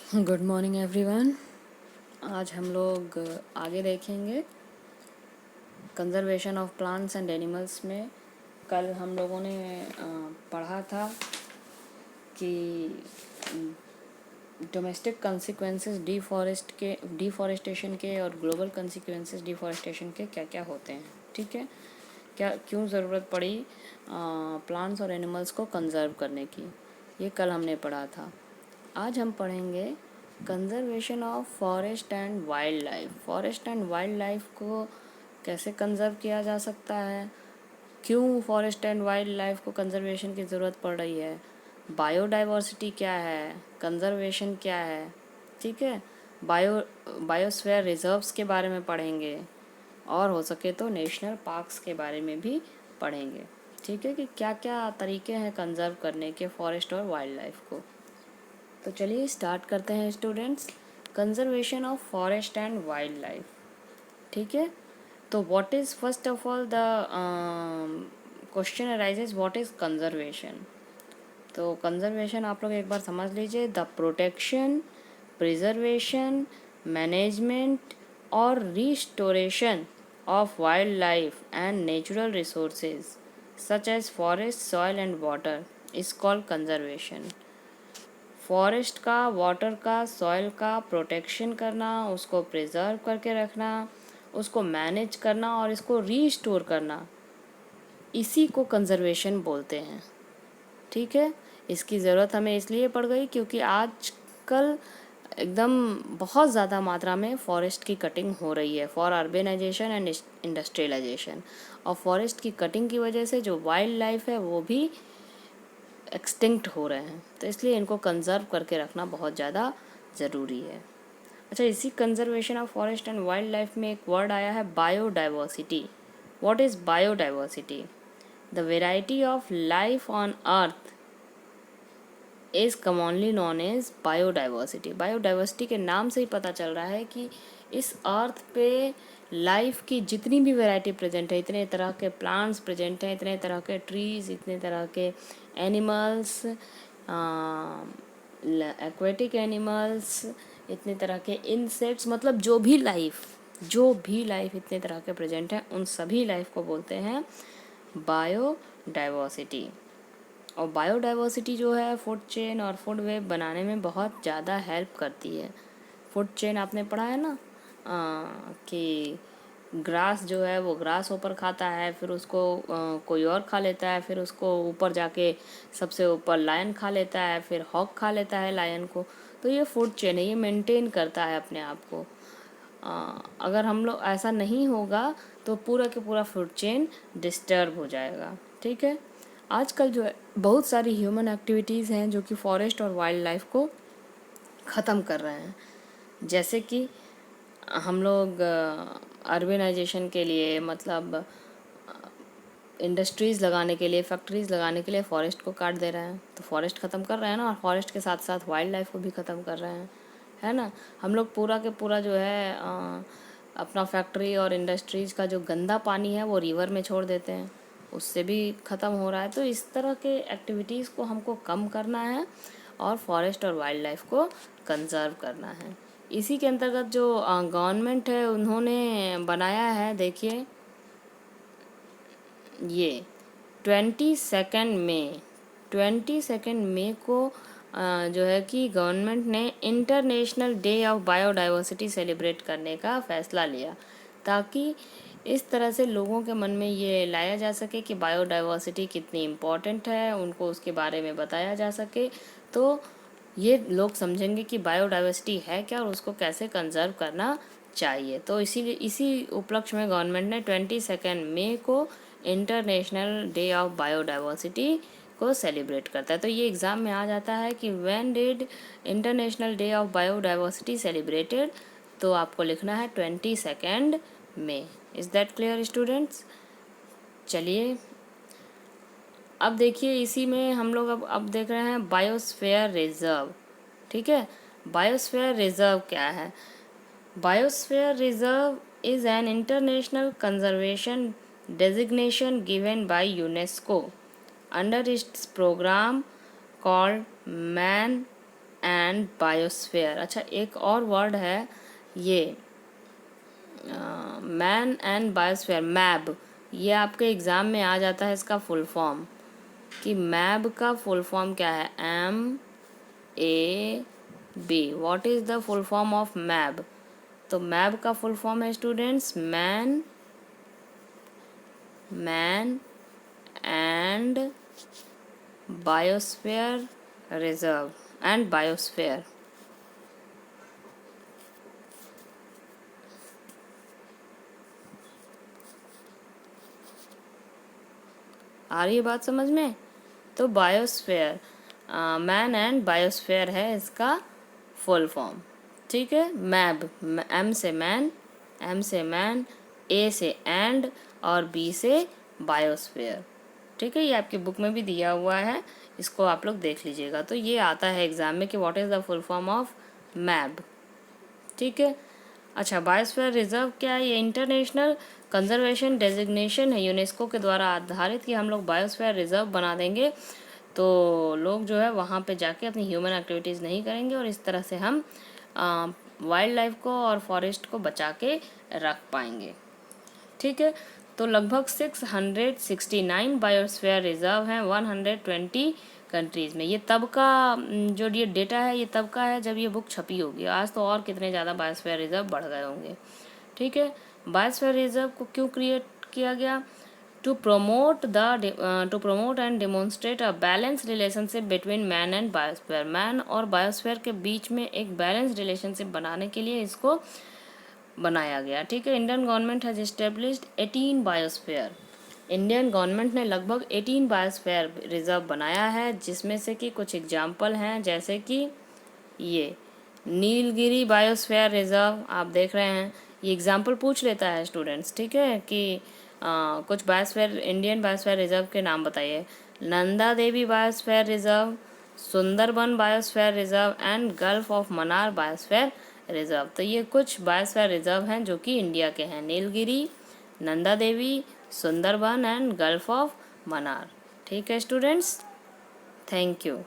Good morning everyone. आज हम लोग आगे देखेंगे conservation of plants and animals में। कल हम लोगों ने पढ़ा था कि डोमेस्टिक कंसिक्वेंसेस डिफॉरेस्टेशन के और ग्लोबल कंसिक्वेंसेस डिफॉरेस्टेशन के क्या क्या होते हैं। ठीक है, क्या क्यों ज़रूरत पड़ी प्लांट्स और एनिमल्स को कंजर्व करने की, ये कल हमने पढ़ा था। आज हम पढ़ेंगे conservation of forest and wild life. Forest and wild life को कैसे कंजर्व किया जा सकता है, क्यों फॉरेस्ट एंड वाइल्ड लाइफ को कंजर्वेशन की ज़रूरत पड़ रही है, बायोडाइवर्सिटी क्या है, कंजर्वेशन क्या है। ठीक है, बायोस्फीयर रिजर्व्स के बारे में पढ़ेंगे और हो सके तो नेशनल पार्क्स के बारे में भी पढ़ेंगे। ठीक है, कि क्या क्या तरीके हैं कंजर्व करने के फॉरेस्ट और वाइल्ड लाइफ को। तो चलिए स्टार्ट करते हैं students. Conservation of forest and wildlife. ठीक है, तो what is first of all the question arises, what is conservation. तो कंजर्वेशन आप लोग एक बार समझ लीजिए, द प्रोटेक्शन, प्रिजर्वेशन, मैनेजमेंट और restoration of wildlife and natural resources such as forest, soil and water is called conservation. Forest का, water का, सॉइल का प्रोटेक्शन करना, उसको प्रिजर्व करके रखना, उसको मैनेज करना और इसको रीस्टोर करना, इसी को कंजर्वेशन बोलते हैं। ठीक है, इसकी ज़रूरत हमें इसलिए पड़ गई क्योंकि आजकल एकदम बहुत ज़्यादा मात्रा में फॉरेस्ट की कटिंग हो रही है फॉर अर्बेनाइजेशन एंड इंडस्ट्रियलाइजेशन। और फॉरेस्ट की कटिंग की वजह से जो वाइल्ड लाइफ है वो भी एक्सटिंक्ट हो रहे हैं, तो इसलिए इनको कंजर्व करके रखना बहुत ज़्यादा ज़रूरी है। अच्छा, इसी conservation of forest and wildlife में एक वर्ड आया है biodiversity. What is biodiversity? The variety of life on earth is commonly known as biodiversity. Biodiversity के नाम से ही पता चल रहा है कि इस अर्थ पे लाइफ की जितनी भी वैरायटी प्रेजेंट है, इतने तरह के प्लांट्स प्रेजेंट हैं, इतने तरह के ट्रीज़, इतने तरह के एनिमल्स, एक्वेटिक एनिमल्स, इतने तरह के इंसेक्ट्स, मतलब जो भी लाइफ इतने तरह के प्रेजेंट हैं, उन सभी लाइफ को बोलते हैं बायोडाइवर्सिटी। और बायोडाइवर्सिटी जो है फूड चेन और फूड वेब बनाने में बहुत ज़्यादा हेल्प करती है। फूड चेन आपने पढ़ा है ना, कि ग्रास जो है वो ग्रास ऊपर खाता है, फिर उसको कोई और खा लेता है, फिर उसको ऊपर जाके सबसे ऊपर लायन खा लेता है, फिर हॉक खा लेता है लायन को। तो ये फूड चेन है, ये मेंटेन करता है अपने आप को। अगर हम लोग ऐसा नहीं होगा तो पूरा के पूरा फूड चेन डिस्टर्ब हो जाएगा। ठीक है, आजकल जो है बहुत सारी ह्यूमन एक्टिविटीज़ हैं जो कि फॉरेस्ट और वाइल्ड लाइफ को ख़त्म कर रहे हैं। जैसे कि हम लोग अर्बनाइजेशन के लिए, मतलब इंडस्ट्रीज़ लगाने के लिए, फैक्ट्रीज़ लगाने के लिए फॉरेस्ट को काट दे रहे हैं, तो फॉरेस्ट ख़त्म कर रहे हैं ना, और फॉरेस्ट के साथ साथ वाइल्ड लाइफ को भी ख़त्म कर रहे हैं, है ना। हम लोग पूरा के पूरा जो है अपना फैक्ट्री और इंडस्ट्रीज़ का जो गंदा पानी है वो रिवर में छोड़ देते हैं, उससे भी ख़त्म हो रहा है। तो इस तरह के एक्टिविटीज़ को हमको कम करना है और फॉरेस्ट और वाइल्ड लाइफ को कंजर्व करना है। इसी के अंतर्गत जो गवर्नमेंट है उन्होंने बनाया है, देखिए ये 22 मई को जो है कि गवर्नमेंट ने international day of biodiversity celebrate करने का फ़ैसला लिया, ताकि इस तरह से लोगों के मन में ये लाया जा सके कि बायोडाइवर्सिटी कितनी इम्पॉर्टेंट है, उनको उसके बारे में बताया जा सके, तो ये लोग समझेंगे कि बायोडाइवर्सिटी है क्या और उसको कैसे कंजर्व करना चाहिए। तो इसीलिए इसी उपलक्ष्य में गवर्नमेंट ने 22 मई को इंटरनेशनल डे ऑफ बायोडाइवर्सिटी को सेलिब्रेट करता है। तो ये एग्ज़ाम में आ जाता है कि when did international day of biodiversity celebrated, तो आपको लिखना है 22 मई। Is that clear students? चलिए अब देखिए, इसी में हम लोग अब देख रहे हैं बायोस्फीयर रिजर्व। ठीक है, बायोस्फीयर रिजर्व क्या है? Biosphere reserve is an international conservation designation given by UNESCO under its program called Man and and biosphere. अच्छा, एक और वर्ड है ये मैन एंड बायोस्फीयर, मैब। ये आपके एग्ज़ाम में आ जाता है इसका फुल फॉर्म, कि मैब का फुल फॉर्म क्या है, MAB। What is the full form of MAB? तो मैब का फुल फॉर्म है students man and biosphere reserve and biosphere. आ रही है बात समझ में? तो बायोस्फीयर, मैन एंड बायोस्फीयर है इसका फुल फॉर्म। ठीक है, मैब, M से मैन, A से एंड और B से बायोस्फीयर। ठीक है, ये आपकी बुक में भी दिया हुआ है, इसको आप लोग देख लीजिएगा। तो ये आता है एग्जाम में कि what is the full form of मैब। ठीक है। अच्छा, बायोस्फीयर रिजर्व क्या है? ये इंटरनेशनल कंजर्वेशन डेजिग्नेशन है यूनेस्को के द्वारा आधारित, कि हम लोग बायोस्फीयर रिजर्व बना देंगे तो लोग जो है वहाँ पे जाके अपनी ह्यूमन एक्टिविटीज़ नहीं करेंगे, और इस तरह से हम वाइल्ड लाइफ को और फॉरेस्ट को बचा के रख पाएंगे। ठीक है, तो लगभग 669 बायोस्फीयर रिजर्व हैं 120 कंट्रीज़ में। ये तब का जो ये डेटा है, ये तब का है जब ये बुक छपी होगी। आज तो और कितने ज़्यादा बायोस्फीयर रिजर्व बढ़ गए होंगे। ठीक है, बायोस्फीयर रिजर्व को क्यों क्रिएट किया गया? To promote and demonstrate a balance relationship between man and biosphere. Man और बायोस्फीयर के बीच में एक बैलेंस रिलेशनशिप बनाने के लिए इसको बनाया गया। ठीक है, Indian government has established 18 biosphere. Indian government ने लगभग 18 बायोस्फीयर रिजर्व बनाया है, जिसमें से कि कुछ एग्जाम्पल हैं, जैसे कि ये नीलगिरी बायोस्फीयर रिजर्व आप देख रहे हैं। ये एग्जाम्पल पूछ लेता है स्टूडेंट्स, ठीक है, कि कुछ बायोस्फीयर, इंडियन बायोस्फीयर रिजर्व के नाम बताइए। Nanda Devi biosphere reserve, Sundarban biosphere reserve and gulf of Mannar biosphere reserve. तो ये कुछ बायोस्फीयर रिजर्व हैं जो कि इंडिया के हैं, Nilgiri, Nanda Devi, Sundarban and gulf of Mannar. ठीक है स्टूडेंट्स, थैंक यू।